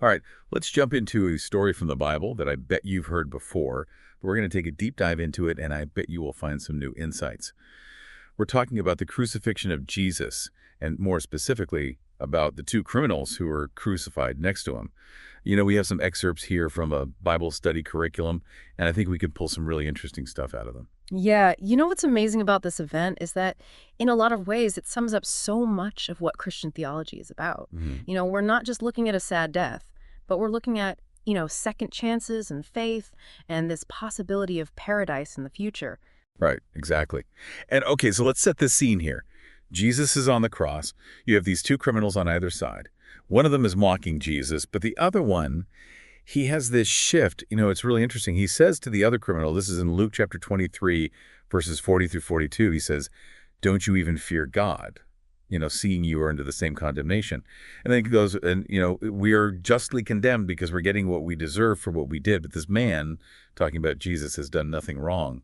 All right, let's jump into a story from the Bible that I bet you've heard before. But we're going to take a deep dive into it, and I bet you will find some new insights. We're talking about the crucifixion of Jesus, and more specifically, about the two criminals who were crucified next to him. We have some excerpts here from a Bible study curriculum, and I think we can pull some really interesting stuff out of them. Yeah, what's amazing about this event is that in a lot of ways it sums up so much of what Christian theology is about. Mhm. We're not just looking at a sad death, but we're looking at, second chances and faith and this possibility of paradise in the future. Right, exactly. And okay, so let's set this scene here. Jesus is on the cross. You have these two criminals on either side. One of them is mocking Jesus, but the other one, he has this shift. It's really interesting. He says to the other criminal, this is in Luke chapter 23, verses 40 through 42, he says, "Don't you even fear God? Seeing you are under the same condemnation." And then he goes, and, we are justly condemned because we're getting what we deserve for what we did. But this man, talking about Jesus, has done nothing wrong.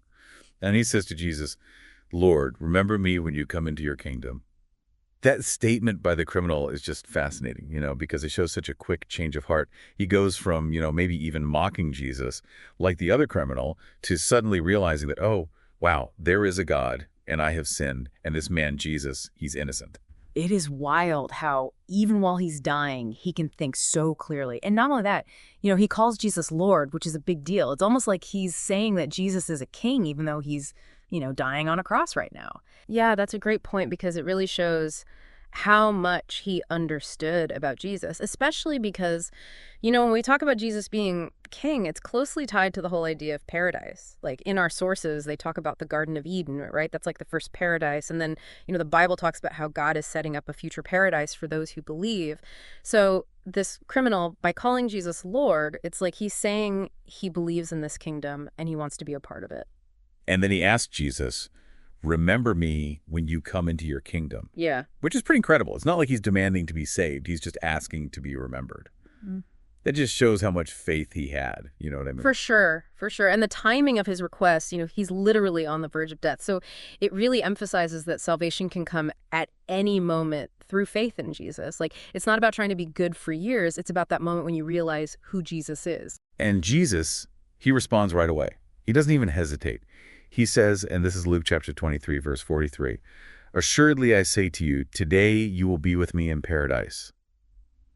And he says to Jesus, "Lord, remember me when you come into your kingdom." That statement by the criminal is just fascinating, because it shows such a quick change of heart. He goes from, maybe even mocking Jesus, like the other criminal, to suddenly realizing that, oh, wow, there is a God, and I have sinned, and this man, Jesus, he's innocent. It is wild how even while he's dying, he can think so clearly. And not only that, he calls Jesus Lord, which is a big deal. It's almost like he's saying that Jesus is a king, even though he's, dying on a cross right now. Yeah, that's a great point because it really shows how much he understood about Jesus, especially because, when we talk about Jesus being king, it's closely tied to the whole idea of paradise. Like in our sources, they talk about the Garden of Eden, right? That's like the first paradise. And then, the Bible talks about how God is setting up a future paradise for those who believe. So this criminal, by calling Jesus Lord, it's like he's saying he believes in this kingdom and he wants to be a part of it. And then he asked Jesus, "Remember me when you come into your kingdom." Yeah. Which is pretty incredible. It's not like he's demanding to be saved. He's just asking to be remembered. Mm. That just shows how much faith he had. You know what I mean? For sure, for sure. And the timing of his request, he's literally on the verge of death. So it really emphasizes that salvation can come at any moment through faith in Jesus. Like, it's not about trying to be good for years. It's about that moment when you realize who Jesus is. And Jesus, he responds right away. He doesn't even hesitate. He says, and this is Luke chapter 23, verse 43, "Assuredly I say to you, today you will be with me in paradise."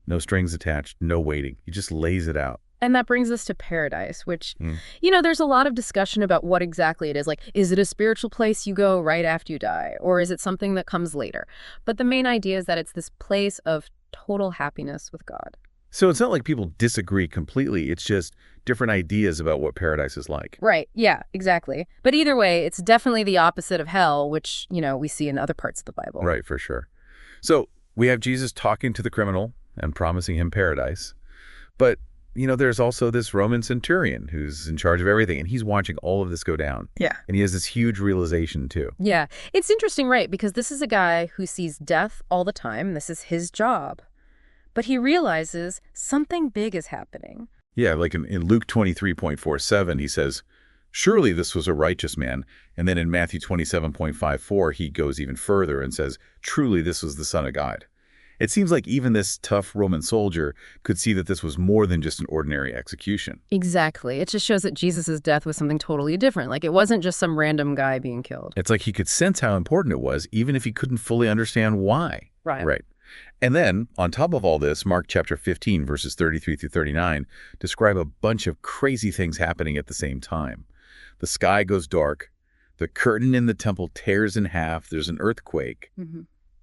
No strings attached, no waiting. He just lays it out. And that brings us to paradise, which, there's a lot of discussion about what exactly it is. Like, is it a spiritual place you go right after you die? Or is it something that comes later? But the main idea is that it's this place of total happiness with God. So it's not like people disagree completely. It's just different ideas about what paradise is like. Right. Yeah, exactly. But either way, it's definitely the opposite of hell, which, we see in other parts of the Bible. Right, for sure. So we have Jesus talking to the criminal and promising him paradise. But, there's also this Roman centurion who's in charge of everything, and he's watching all of this go down. Yeah. And he has this huge realization, too. Yeah. It's interesting, right? Because this is a guy who sees death all the time. This is his job. But he realizes something big is happening. Yeah, like in Luke 23:47, he says, "Surely this was a righteous man." And then in Matthew 27:54, he goes even further and says, "Truly this was the Son of God." It seems like even this tough Roman soldier could see that this was more than just an ordinary execution. Exactly. It just shows that Jesus' death was something totally different. Like, it wasn't just some random guy being killed. It's like he could sense how important it was, even if he couldn't fully understand why. Right. Right. And then, on top of all this, Mark chapter 15, verses 33 through 39, describe a bunch of crazy things happening at the same time. The sky goes dark, the curtain in the temple tears in half, there's an earthquake,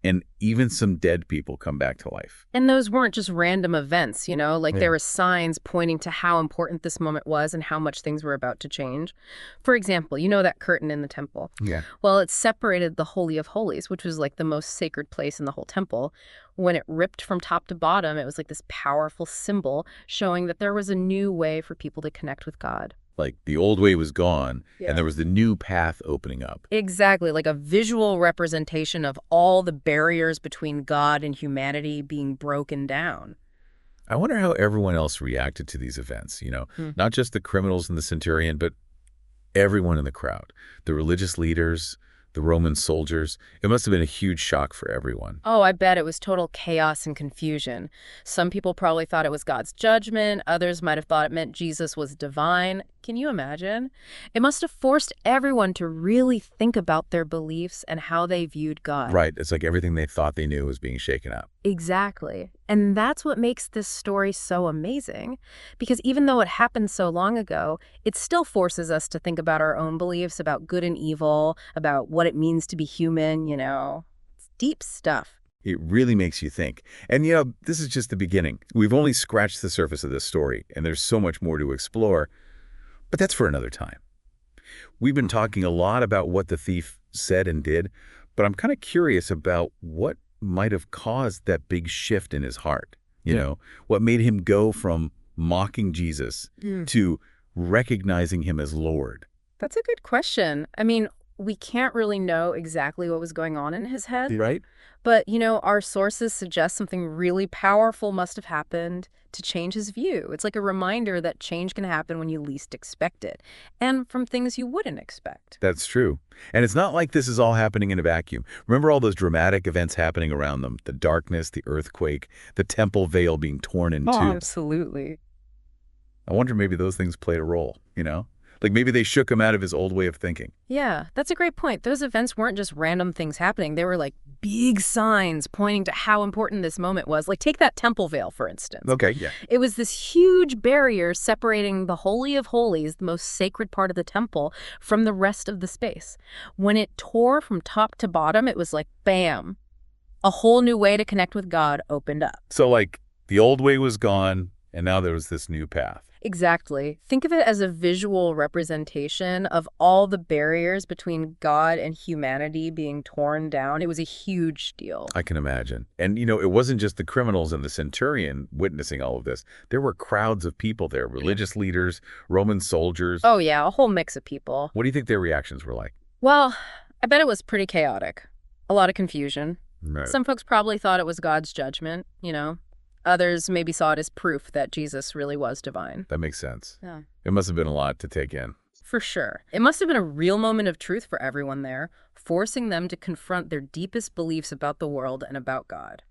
and even some dead people come back to life. And those weren't just random events, there were signs pointing to how important this moment was and how much things were about to change. For example, that curtain in the temple. Yeah. Well, it separated the Holy of Holies, which was like the most sacred place in the whole temple. When it ripped from top to bottom, it was like this powerful symbol showing that there was a new way for people to connect with God. Like the old way was gone, Yeah. and there was the new path opening up. Exactly, like a visual representation of all the barriers between God and humanity being broken down. I wonder how everyone else reacted to these events, not just the criminals and the centurion, but everyone in the crowd, the religious leaders, the Roman soldiers. It must have been a huge shock for everyone. Oh, I bet it was total chaos and confusion. Some people probably thought it was God's judgment. Others might have thought it meant Jesus was divine. Can you imagine? It must have forced everyone to really think about their beliefs and how they viewed God. Right. It's like everything they thought they knew was being shaken up. Exactly. And that's what makes this story so amazing. Because even though it happened so long ago, it still forces us to think about our own beliefs about good and evil, about what it means to be human, It's deep stuff. It really makes you think. And, this is just the beginning. We've only scratched the surface of this story, and there's so much more to explore. But that's for another time. We've been talking a lot about what the thief said and did, but I'm kind of curious about what might have caused that big shift in his heart. What made him go from mocking Jesus to recognizing him as Lord? That's a good question. I mean, we can't really know exactly what was going on in his head. Right? But, our sources suggest something really powerful must have happened to change his view. It's like a reminder that change can happen when you least expect it, and from things you wouldn't expect. That's true. And it's not like this is all happening in a vacuum. Remember all those dramatic events happening around them? The darkness, the earthquake, the temple veil being torn in two. Absolutely. I wonder maybe those things played a role, Like maybe they shook him out of his old way of thinking. Yeah, that's a great point. Those events weren't just random things happening. They were like big signs pointing to how important this moment was. Like take that temple veil, for instance. Okay, yeah. It was this huge barrier separating the Holy of Holies, the most sacred part of the temple, from the rest of the space. When it tore from top to bottom, it was like, bam, a whole new way to connect with God opened up. So like the old way was gone, and now there was this new path. Exactly. Think of it as a visual representation of all the barriers between God and humanity being torn down. It was a huge deal. I can imagine. And, it wasn't just the criminals and the centurion witnessing all of this. There were crowds of people there, religious leaders, Roman soldiers. Oh, yeah, a whole mix of people. What do you think their reactions were like? Well, I bet it was pretty chaotic. A lot of confusion. Right. Some folks probably thought it was God's judgment, Others maybe saw it as proof that Jesus really was divine. That makes sense. Yeah. It must have been a lot to take in. For sure. It must have been a real moment of truth for everyone there, forcing them to confront their deepest beliefs about the world and about God.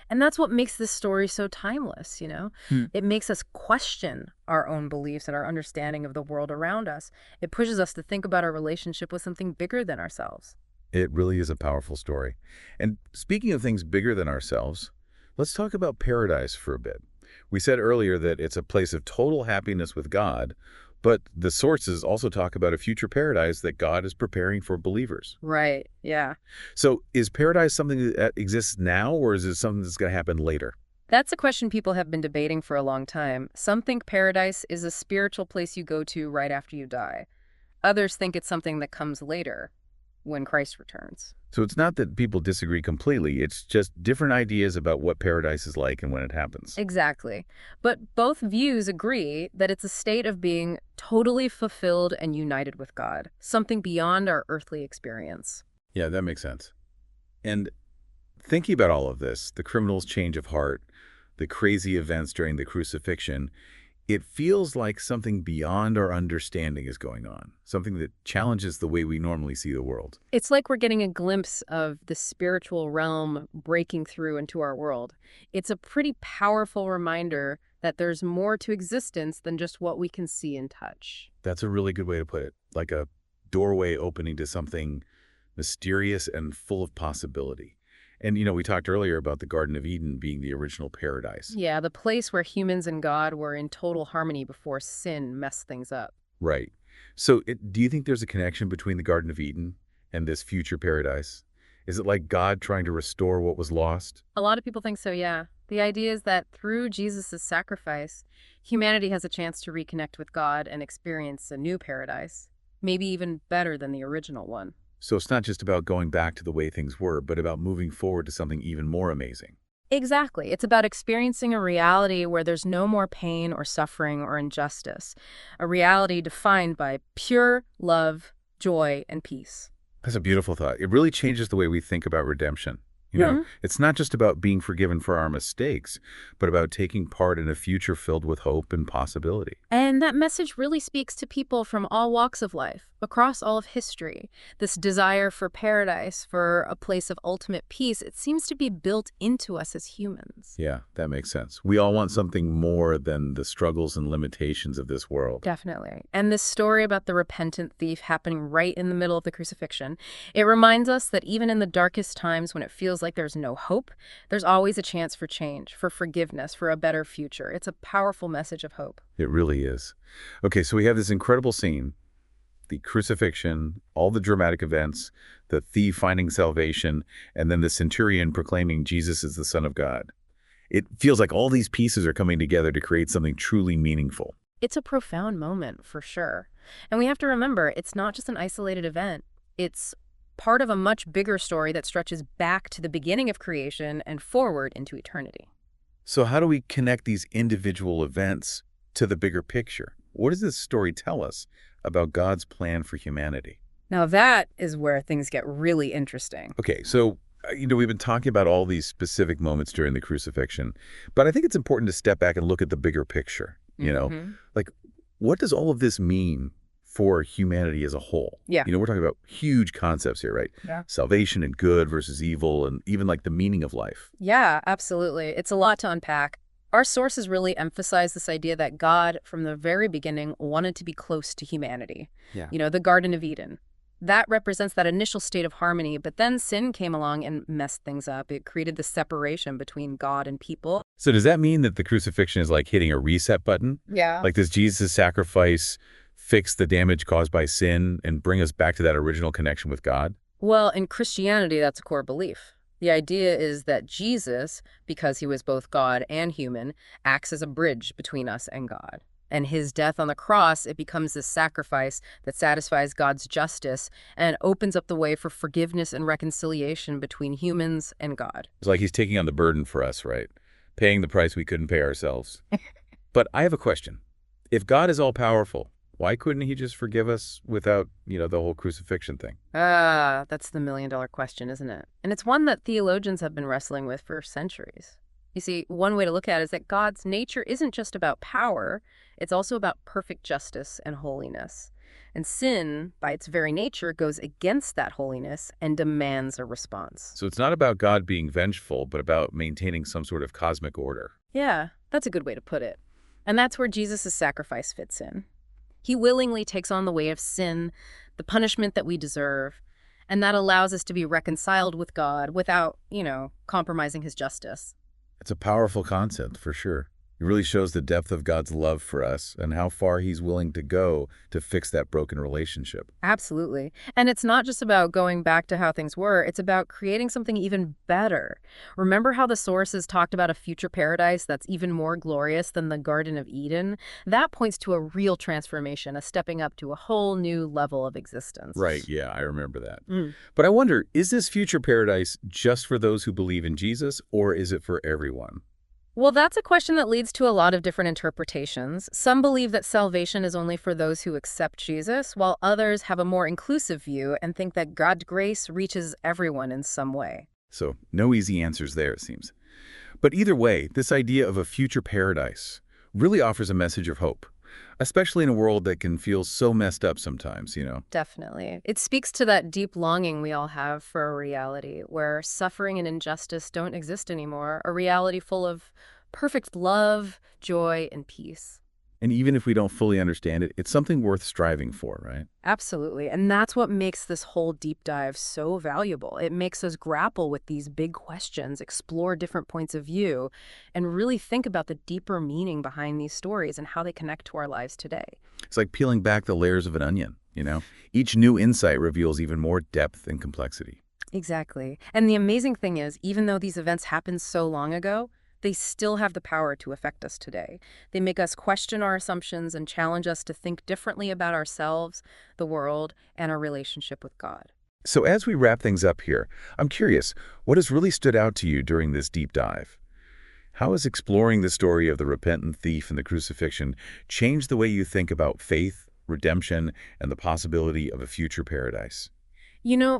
And that's what makes this story so timeless, It makes us question our own beliefs and our understanding of the world around us. It pushes us to think about our relationship with something bigger than ourselves. It really is a powerful story. And speaking of things bigger than ourselves, let's talk about paradise for a bit. We said earlier that it's a place of total happiness with God, but the sources also talk about a future paradise that God is preparing for believers. Right, yeah. So is paradise something that exists now, or is it something that's going to happen later? That's a question people have been debating for a long time. Some think paradise is a spiritual place you go to right after you die. Others think it's something that comes later, when Christ returns. So it's not that people disagree completely, it's just different ideas about what paradise is like and when it happens. Exactly. But both views agree that it's a state of being totally fulfilled and united with God, something beyond our earthly experience. Yeah, that makes sense. And thinking about all of this, the criminal's change of heart, the crazy events during the crucifixion, it feels like something beyond our understanding is going on, something that challenges the way we normally see the world. It's like we're getting a glimpse of the spiritual realm breaking through into our world. It's a pretty powerful reminder that there's more to existence than just what we can see and touch. That's a really good way to put it, like a doorway opening to something mysterious and full of possibility. And, we talked earlier about the Garden of Eden being the original paradise. Yeah, the place where humans and God were in total harmony before sin messed things up. Right. So do you think there's a connection between the Garden of Eden and this future paradise? Is it like God trying to restore what was lost? A lot of people think so, yeah. The idea is that through Jesus' sacrifice, humanity has a chance to reconnect with God and experience a new paradise, maybe even better than the original one. So it's not just about going back to the way things were, but about moving forward to something even more amazing. Exactly. It's about experiencing a reality where there's no more pain or suffering or injustice, a reality defined by pure love, joy, and peace. That's a beautiful thought. It really changes the way we think about redemption. It's not just about being forgiven for our mistakes, but about taking part in a future filled with hope and possibility. And that message really speaks to people from all walks of life, across all of history. This desire for paradise, for a place of ultimate peace, it seems to be built into us as humans. Yeah, that makes sense. We all want something more than the struggles and limitations of this world. Definitely. And this story about the repentant thief happening right in the middle of the crucifixion, it reminds us that even in the darkest times when it feels like there's no hope, there's always a chance for change, for forgiveness, for a better future. It's a powerful message of hope. It really is. Okay, so we have this incredible scene, the crucifixion, all the dramatic events, the thief finding salvation, and then the centurion proclaiming Jesus is the Son of God. It feels like all these pieces are coming together to create something truly meaningful. It's a profound moment, for sure. And we have to remember, it's not just an isolated event. It's part of a much bigger story that stretches back to the beginning of creation and forward into eternity. So how do we connect these individual events to the bigger picture? What does this story tell us about God's plan for humanity? Now that is where things get really interesting. Okay, so we've been talking about all these specific moments during the crucifixion, but I think it's important to step back and look at the bigger picture. Like, what does all of this mean for humanity as a whole? Yeah. We're talking about huge concepts here, right? Yeah. Salvation and good versus evil, and even like the meaning of life. Yeah, absolutely. It's a lot to unpack. Our sources really emphasize this idea that God, from the very beginning, wanted to be close to humanity. Yeah. The Garden of Eden. That represents that initial state of harmony, but then sin came along and messed things up. It created the separation between God and people. So does that mean that the crucifixion is like hitting a reset button? Yeah. Like, does Jesus' sacrifice fix the damage caused by sin and bring us back to that original connection with God? Well, in Christianity, that's a core belief. The idea is that Jesus, because he was both God and human, acts as a bridge between us and God. And his death on the cross, it becomes this sacrifice that satisfies God's justice and opens up the way for forgiveness and reconciliation between humans and God. It's like he's taking on the burden for us, right? Paying the price we couldn't pay ourselves. But I have a question. If God is all-powerful, why couldn't he just forgive us without, the whole crucifixion thing? That's the million-dollar question, isn't it? And it's one that theologians have been wrestling with for centuries. You see, one way to look at it is that God's nature isn't just about power, it's also about perfect justice and holiness. And sin, by its very nature, goes against that holiness and demands a response. So it's not about God being vengeful, but about maintaining some sort of cosmic order. Yeah, that's a good way to put it. And that's where Jesus' sacrifice fits in. He willingly takes on the way of sin, the punishment that we deserve, and that allows us to be reconciled with God without, compromising his justice. It's a powerful concept, for sure. It really shows the depth of God's love for us and how far he's willing to go to fix that broken relationship. Absolutely. And it's not just about going back to how things were, it's about creating something even better. Remember how the sources talked about a future paradise that's even more glorious than the Garden of Eden? That points to a real transformation, a stepping up to a whole new level of existence. Right, yeah, I remember that. But I wonder, is this future paradise just for those who believe in Jesus, or is it for everyone? Well, that's a question that leads to a lot of different interpretations. Some believe that salvation is only for those who accept Jesus, while others have a more inclusive view and think that God's grace reaches everyone in some way. So, no easy answers there, it seems. But either way, this idea of a future paradise really offers a message of hope, especially in a world that can feel so messed up sometimes, Definitely. It speaks to that deep longing we all have for a reality where suffering and injustice don't exist anymore, a reality full of perfect love, joy, and peace. And even if we don't fully understand it, it's something worth striving for, right? Absolutely. And that's what makes this whole deep dive so valuable. It makes us grapple with these big questions, explore different points of view, and really think about the deeper meaning behind these stories and how they connect to our lives today. It's like peeling back the layers of an onion, Each new insight reveals even more depth and complexity. Exactly. And the amazing thing is, even though these events happened so long ago, they still have the power to affect us today. They make us question our assumptions and challenge us to think differently about ourselves, the world, and our relationship with God. So as we wrap things up here, I'm curious, what has really stood out to you during this deep dive? How has exploring the story of the repentant thief and the crucifixion changed the way you think about faith, redemption, and the possibility of a future paradise?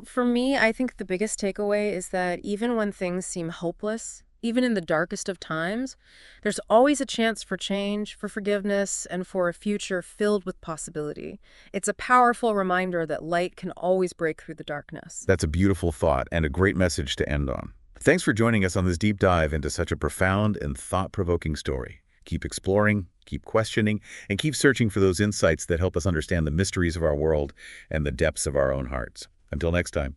For me, I think the biggest takeaway is that even when things seem hopeless, Even in the darkest of times, there's always a chance for change, for forgiveness, and for a future filled with possibility. It's a powerful reminder that light can always break through the darkness. That's a beautiful thought and a great message to end on. Thanks for joining us on this deep dive into such a profound and thought-provoking story. Keep exploring, keep questioning, and keep searching for those insights that help us understand the mysteries of our world and the depths of our own hearts. Until next time.